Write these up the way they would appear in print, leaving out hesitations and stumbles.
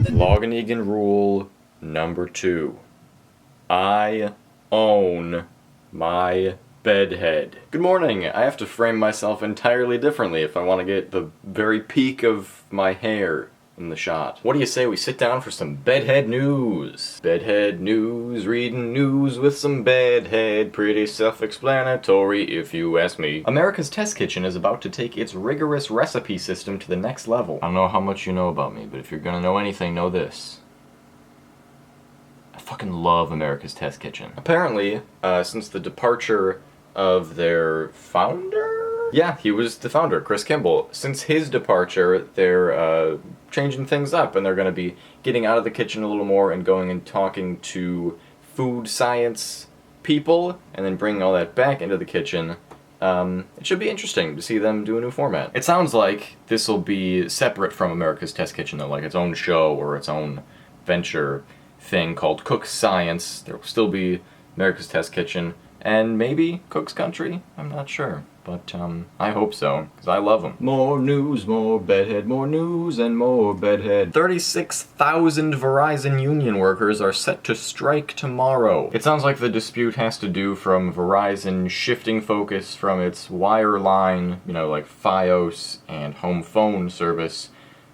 Vlogging rule number 2. I own my bedhead. Good morning. I have to frame myself entirely differently if I want to get the very peak of my hair in the shot. What do you say we sit down for some bedhead news? Bedhead news, reading news with some bedhead. Pretty self-explanatory if you ask me. America's Test Kitchen is about to take its rigorous recipe system to the next level. I don't know how much you know about me, but if you're gonna know anything, know this. I fucking love America's Test Kitchen. Apparently, since the departure of their founder? Yeah, he was the founder, Chris Kimball. Since his departure, they're changing things up, and they're going to be getting out of the kitchen a little more and going and talking to food science people, and then bringing all that back into the kitchen. It should be interesting to see them do a new format. It sounds like this will be separate from America's Test Kitchen, though, like its own show or its own venture thing called Cook Science. There will still be America's Test Kitchen, and maybe Cook's Country? I'm not sure. But, I hope so, because I love them. More news, more bedhead, more news, and more bedhead. 36,000 Verizon union workers are set to strike tomorrow. It sounds like the dispute has to do from Verizon shifting focus from its wireline, like Fios and home phone service,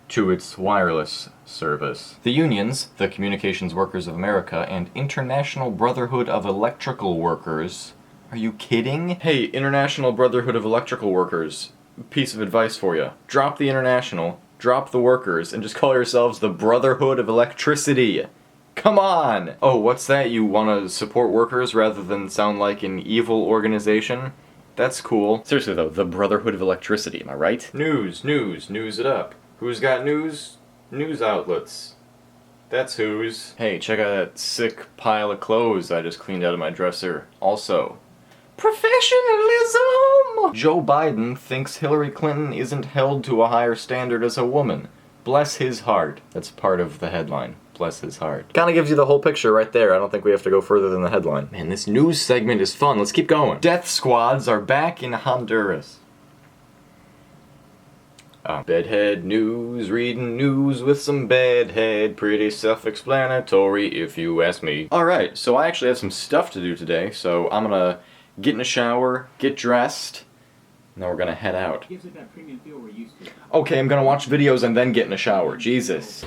to its wireless service. The unions, the Communications Workers of America and International Brotherhood of Electrical Workers. Are you kidding? Hey, International Brotherhood of Electrical Workers, piece of advice for you. Drop the international, drop the workers, and just call yourselves the Brotherhood of Electricity. Come on! Oh, what's that? You want to support workers rather than sound like an evil organization? That's cool. Seriously though, the Brotherhood of Electricity, am I right? News it up. Who's got news? News outlets. That's whose. Hey, check out that sick pile of clothes I just cleaned out of my dresser. Also, professionalism! Joe Biden thinks Hillary Clinton isn't held to a higher standard as a woman. Bless his heart. That's part of the headline. Bless his heart. Kinda gives you the whole picture right there. I don't think we have to go further than the headline. Man, this news segment is fun. Let's keep going. Death squads are back in Honduras. Bedhead news, reading news with some bedhead. Pretty self-explanatory if you ask me. Alright, so I actually have some stuff to do today, so I'm gonna get in a shower, get dressed, and then we're gonna head out. Okay, I'm gonna watch videos and then get in a shower. Jesus.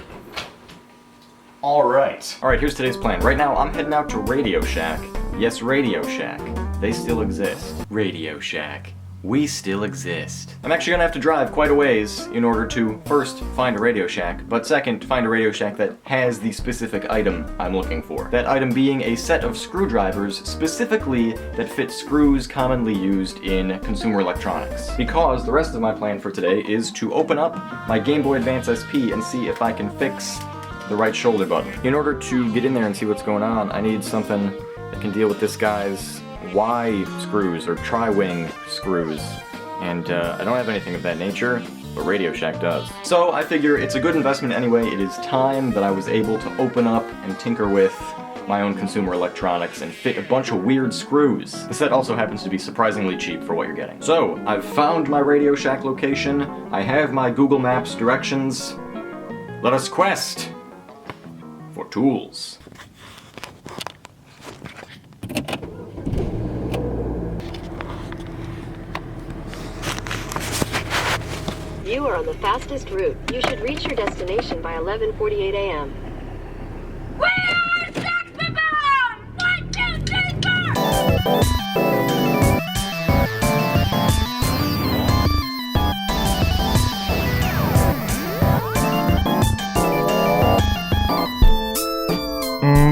Alright, here's today's plan. Right now, I'm heading out to RadioShack. Yes, RadioShack. They still exist. RadioShack. We still exist. I'm actually gonna have to drive quite a ways in order to, first, find a RadioShack, but second, find a RadioShack that has the specific item I'm looking for. That item being a set of screwdrivers, specifically that fit screws commonly used in consumer electronics. Because the rest of my plan for today is to open up my GameBoy Advance SP and see if I can fix the right shoulder button. In order to get in there and see what's going on, I need something that can deal with this guy's Y screws or tri-wing screws, and I don't have anything of that nature, but RadioShack does. So I figure it's a good investment anyway. It is time that I was able to open up and tinker with my own consumer electronics and fit a bunch of weird screws. The set also happens to be surprisingly cheap for what you're getting. So I've found my RadioShack location. I have my Google Maps directions. Let us quest for tools. You are on the fastest route. You should reach your destination by 11:48 a.m. We are Saxophone! 1, 2, 3, 4!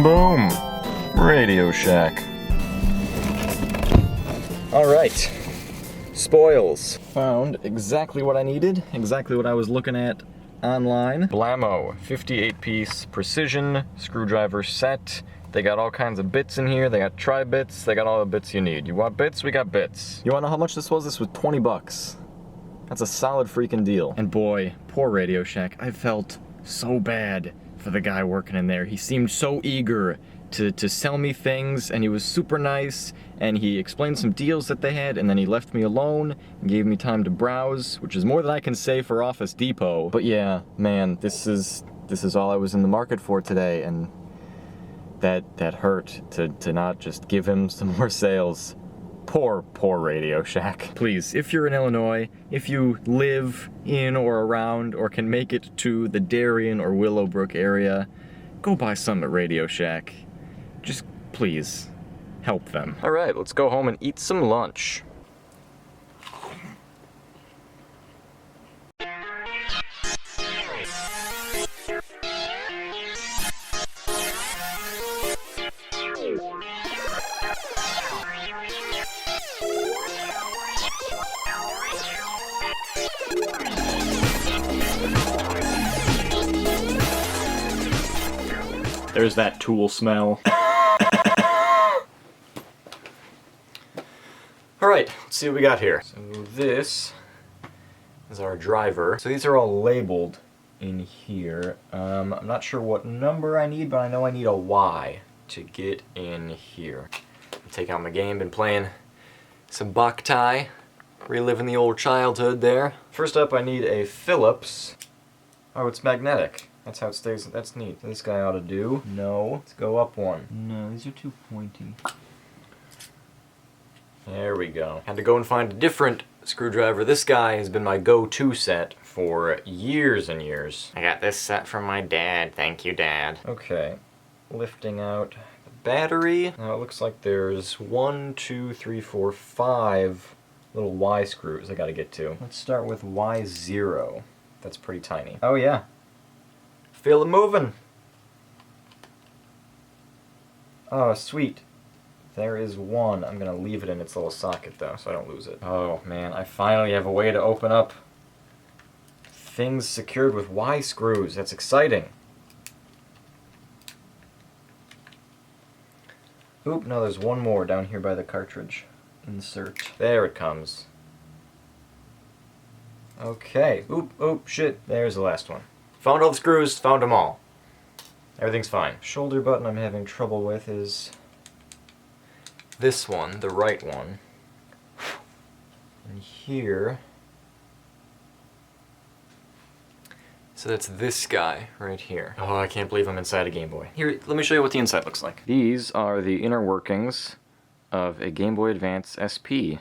Boom. RadioShack. Alright. Spoils. Found exactly what I needed, exactly what I was looking at online. Blammo, 58-piece precision screwdriver set. They got all kinds of bits in here. They got tri-bits. They got all the bits you need. You want bits? We got bits. You wanna know how much this was? This was 20 bucks. That's a solid freaking deal. And boy, poor RadioShack. I felt so bad for the guy working in there. He seemed so eager to sell me things, and he was super nice, and he explained some deals that they had, and then he left me alone and gave me time to browse, which is more than I can say for Office Depot. But yeah, man, this is all I was in the market for today, and that hurt to not just give him some more sales. Poor RadioShack. Please, if you're in Illinois, if you live in or around or can make it to the Darien or Willowbrook area, go buy some at RadioShack. Just please, help them. Alright, let's go home and eat some lunch. There's that tool smell. Alright, let's see what we got here. So this is our driver. So these are all labeled in here. I'm not sure what number I need, but I know I need a Y to get in here. Take out my game, been playing some Boktai, reliving the old childhood there. First up, I need a Phillips. Oh, it's magnetic. That's how it stays. That's neat. This guy ought to do. No. Let's go up one. No, these are too pointy. There we go. Had to go and find a different screwdriver. This guy has been my go-to set for years and years. I got this set from my dad. Thank you, Dad. Okay. Lifting out the battery. Now it looks like there's 1, 2, 3, 4, 5 little Y screws I gotta get to. Let's start with Y0. That's pretty tiny. Oh yeah. Feel it moving. Oh, sweet. There is one. I'm gonna leave it in its little socket though, so I don't lose it. Oh man, I finally have a way to open up things secured with Y screws. That's exciting. Oop, no, there's one more down here by the cartridge. Insert. There it comes. Okay. Oop, shit. There's the last one. Found all the screws, found them all. Everything's fine. Shoulder button I'm having trouble with is this one, the right one. And here. So that's this guy right here. Oh, I can't believe I'm inside a Game Boy. Here, let me show you what the inside looks like. These are the inner workings of a Game Boy Advance SP.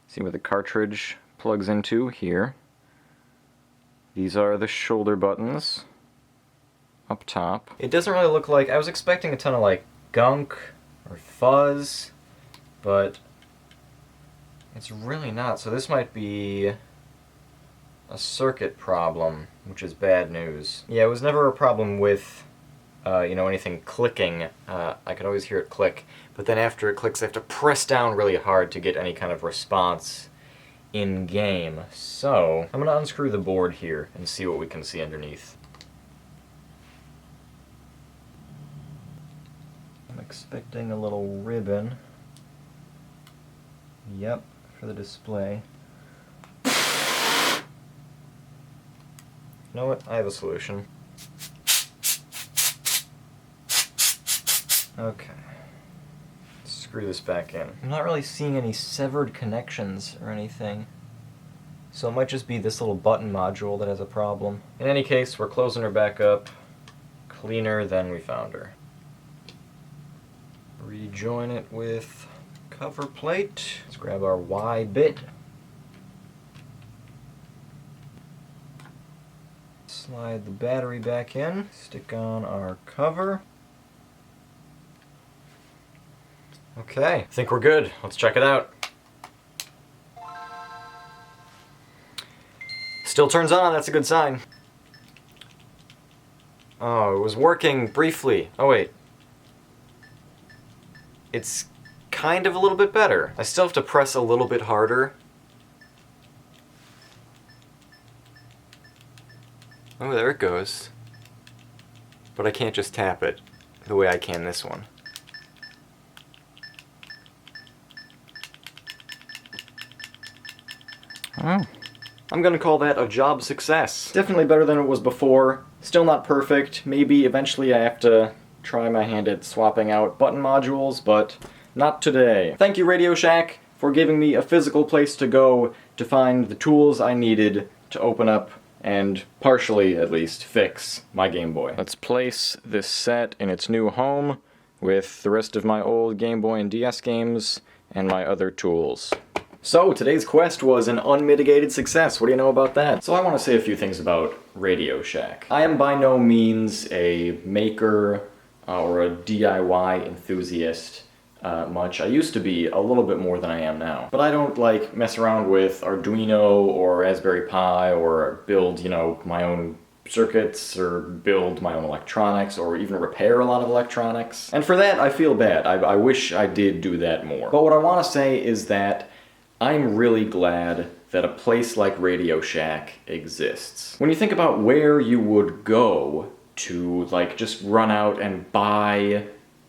See where the cartridge plugs into here. These are the shoulder buttons up top. It doesn't really look like, I was expecting a ton of like gunk or fuzz, but it's really not. So this might be a circuit problem, which is bad news. Yeah, it was never a problem with anything clicking. I could always hear it click, but then after it clicks I have to press down really hard to get any kind of response in-game. So, I'm gonna unscrew the board here and see what we can see underneath. I'm expecting a little ribbon. Yep, for the display. You know what? I have a solution. Okay. Screw this back in. I'm not really seeing any severed connections or anything, so it might just be this little button module that has a problem. In any case, we're closing her back up cleaner than we found her. Rejoin it with cover plate. Let's grab our Y bit. Slide the battery back in. Stick on our cover. Okay, I think we're good. Let's check it out. Still turns on, that's a good sign. Oh, it was working briefly. Oh wait. It's kind of a little bit better. I still have to press a little bit harder. Oh, there it goes. But I can't just tap it the way I can this one. Oh. I'm gonna call that a job success. Definitely better than it was before. Still not perfect. Maybe eventually I have to try my hand at swapping out button modules, but not today. Thank you, RadioShack, for giving me a physical place to go to find the tools I needed to open up and partially, at least, fix my Game Boy. Let's place this set in its new home with the rest of my old Game Boy and DS games and my other tools. So, today's quest was an unmitigated success. What do you know about that? So I want to say a few things about RadioShack. I am by no means a maker or a DIY enthusiast much. I used to be a little bit more than I am now. But I don't, like, mess around with Arduino or Raspberry Pi or build, you know, my own circuits or build my own electronics or even repair a lot of electronics. And for that, I feel bad. I wish I did do that more. But what I want to say is that I'm really glad that a place like RadioShack exists. When you think about where you would go to, like, just run out and buy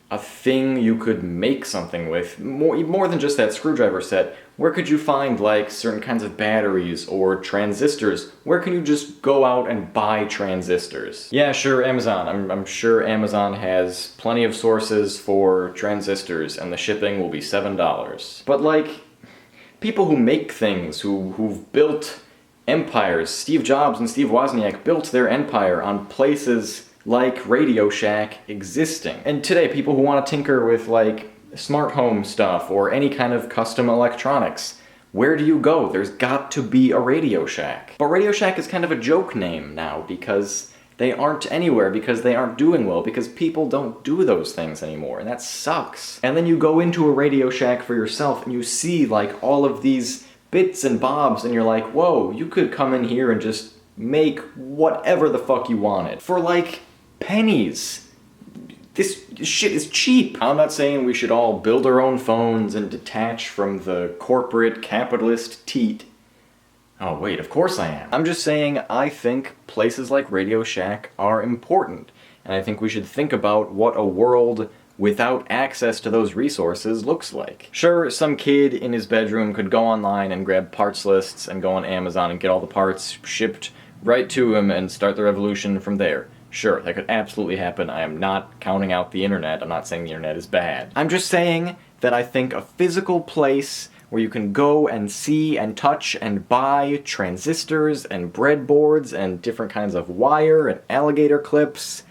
a thing you could make something with, more than just that screwdriver set, where could you find, like, certain kinds of batteries or transistors? Where can you just go out and buy transistors? Yeah, sure, Amazon. I'm sure Amazon has plenty of sources for transistors, and the shipping will be $7. But, like, people who make things, who've built empires, Steve Jobs and Steve Wozniak built their empire on places like RadioShack existing. And today, people who want to tinker with, like, smart home stuff or any kind of custom electronics, where do you go? There's got to be a RadioShack. But RadioShack is kind of a joke name now because they aren't anywhere, because they aren't doing well, because people don't do those things anymore, and that sucks. And then you go into a RadioShack for yourself and you see, like, all of these bits and bobs, and you're like, whoa, you could come in here and just make whatever the fuck you wanted for, like, pennies. This shit is cheap. I'm not saying we should all build our own phones and detach from the corporate capitalist teat. Oh wait, of course I am. I'm just saying I think places like RadioShack are important, and I think we should think about what a world without access to those resources looks like. Sure, some kid in his bedroom could go online and grab parts lists and go on Amazon and get all the parts shipped right to him and start the revolution from there. Sure, that could absolutely happen. I am not counting out the internet. I'm not saying the internet is bad. I'm just saying that I think a physical place where you can go and see and touch and buy transistors and breadboards and different kinds of wire and alligator clips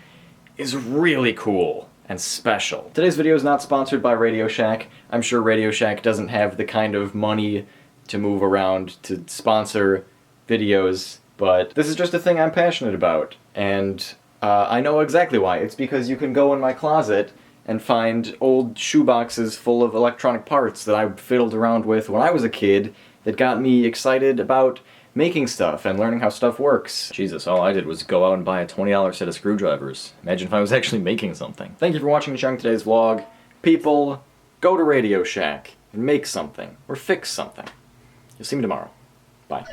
is really cool and special. Today's video is not sponsored by RadioShack. I'm sure RadioShack doesn't have the kind of money to move around to sponsor videos, but this is just a thing I'm passionate about, and I know exactly why. It's because you can go in my closet and find old shoeboxes full of electronic parts that I fiddled around with when I was a kid that got me excited about making stuff and learning how stuff works. Jesus, all I did was go out and buy a $20 set of screwdrivers. Imagine if I was actually making something. Thank you for watching and sharing today's vlog. People, go to RadioShack and make something, or fix something. You'll see me tomorrow. Bye.